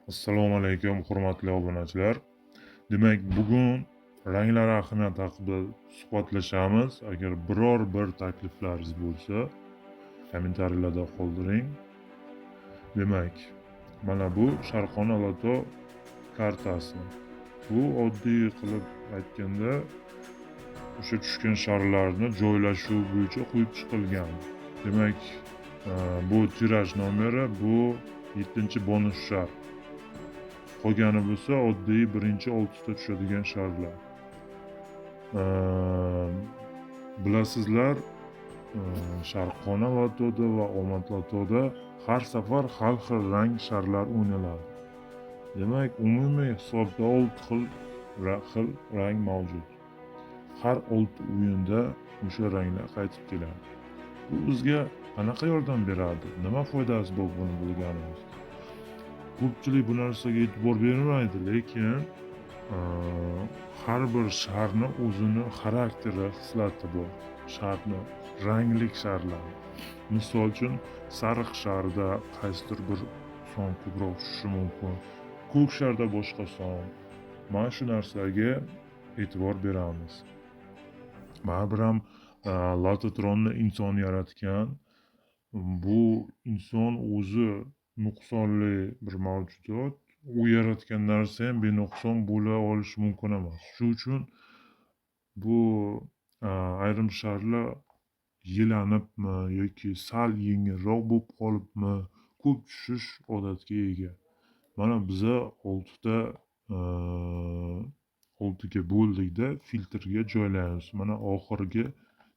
Assalomu alaykum, hurmatli obunachilar. Demak, bugun ranglar ahamiyati haqida suhbatlashamiz. Agar biror bir takliflaringiz bo'lsa, kommentariyalarda qoldiring. Demak, mana bu Sharqona loto kartasi. Bu oddiy qilib aytganda o'sha tushgan sharlarni joylashuv bo'yicha qo'yib chiqilgan. Demak, bu tiraj nomeri, bu 7-bonus shar. Qolgani bo'lsa oddiy birinchi 6ta tushadigan sharlar. Bilasizlar, Sharqona lotoda va omad lotoda har safar har xil rang sharlar o'ynaladi. Demak, umumiy hisobda 6 xil rang mavjud. Har 6 o'yinda o'sha ranglar qaytib keladi. Bu bizga qanaqa yordam beradi? Nima foydasi bor buni bilganimizda? Ko'pchilik bu narsaga e'tibor bermaydi, lekin har bir sharni o'zini xarakteri, xislati bor. Sharni, ranglik sharlar. Misol uchun, sariq sharda qaysidir bir son ko'proq tushishi mumkin. Ko'k sharda boshqa son. Mana shu narsaga e'tibor beramiz. Baribir ham lototronni inson yaratgan. Bu inson o'zi nuqsonli bir mavjudot. U yaratgan narsa ham benuqson bo'la olishi mumkin emas. Shuning uchun bu ayrim sharlar yelanibmi yoki sal yengilroq bo'lib qolibmi, ko'p tushish odatga ega. Mana biza 6ga bo'ldikda filtrga joylaymiz. Mana oxirgi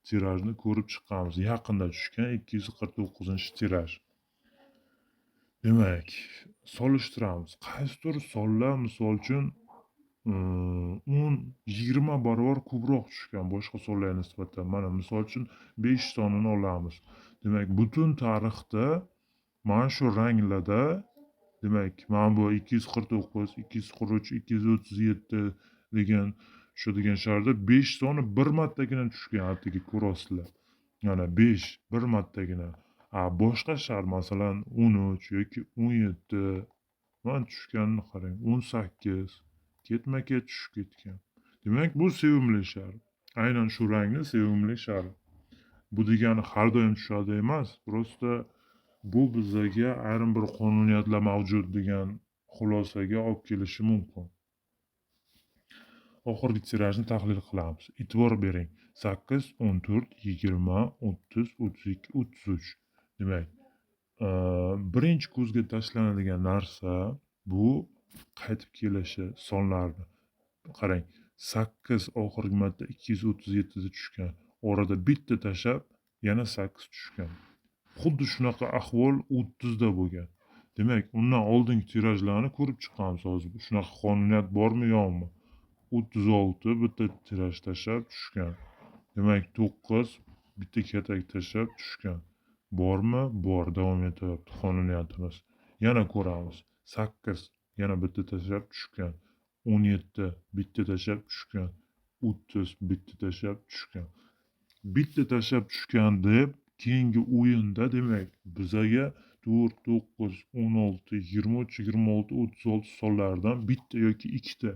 tirajni ko'rib chiqqanmiz. Yaqinda tushgan 249-tiraj. Demak, solishtiramiz. Qaysidir sonlar misol uchun 10-20 barobar ko'proq tushgan boshqa sonlarga nisbatan. Mana misol uchun 5 sonini olamiz. Demak, butun tarixda mana shu ranglarda, demak, mana bu 249, 243, 237 degan sharda 5 soni bir martagina tushgan, atigi ko'rasizlar. Mana 5 bir martagina. Boshqa shar, masalan 13 yoki 17 mana tushganini qarang, 18 ketma-ket tushib ketgan. Demak, bu sevimli shar. Aynan shu rangni sevimli shar. Bu degani har doim tushadi emas, prosta bu bizga ayrim bir qonuniyatlar mavjud degan xulosaga olib kelishi mumkin. Oxirgi tirajni tahlil qilamiz. E'tibor bering. 8, 14, 20, 30, 32, 33. Demak, birinchi ko'zga tashlanadigan narsa bu qaytib kelishi sonlarni. Qarang, 8 oxirgi marta 237 da tushgan. Orada bitta tashab, yana 8 tushgan. Xuddi shunaqa ahvol 30 da bo'lgan. Demak, undan oldingi tirajlarni ko'rib chiqamiz hozir. Shunaqa qonuniyat bormi yo'qmi? 36 bitta tiraj tashab tushgan. Demak, 9 bitta katak tashab tushgan. Bormi? Bor, davom etyapti qonuniyatimiz. Yana ko'ramiz. 8 yana bitta tashab tushgan. 17 bitta tashab tushgan. 30 bitta tashab tushgan. Bitta tashab tushgan deb keyingi o'yinda, demak, bizaga 4, 9, 16, 23, 26, 36 sonlardan bitta yoki ikkita,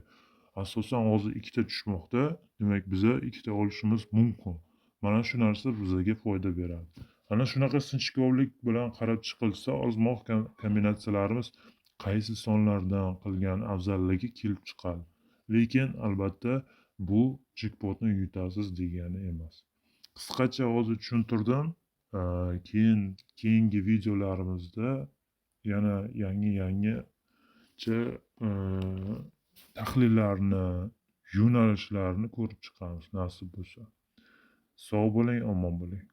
asosan hozir ikkita tushmoqda. Demak, biza ikkita olishimiz mumkin. Mana shu narsa bizaga foyda beradi. Ana shunaqa sinchkovlik bilan qarab chiqilsa, ozmoq kombinatsiyalarimiz qaysi sonlardan qilgan afzalligi kelib chiqadi. Lekin albatta bu jekpotni yutasiz degani emas. Qisqacha hozir tushuntirdim. Keyingi videolarimizda yana yangicha tahlillarni, yo'nalishlarni ko'rib chiqamiz nasib bo'lsa. Sog' bo'ling, omon bo'ling.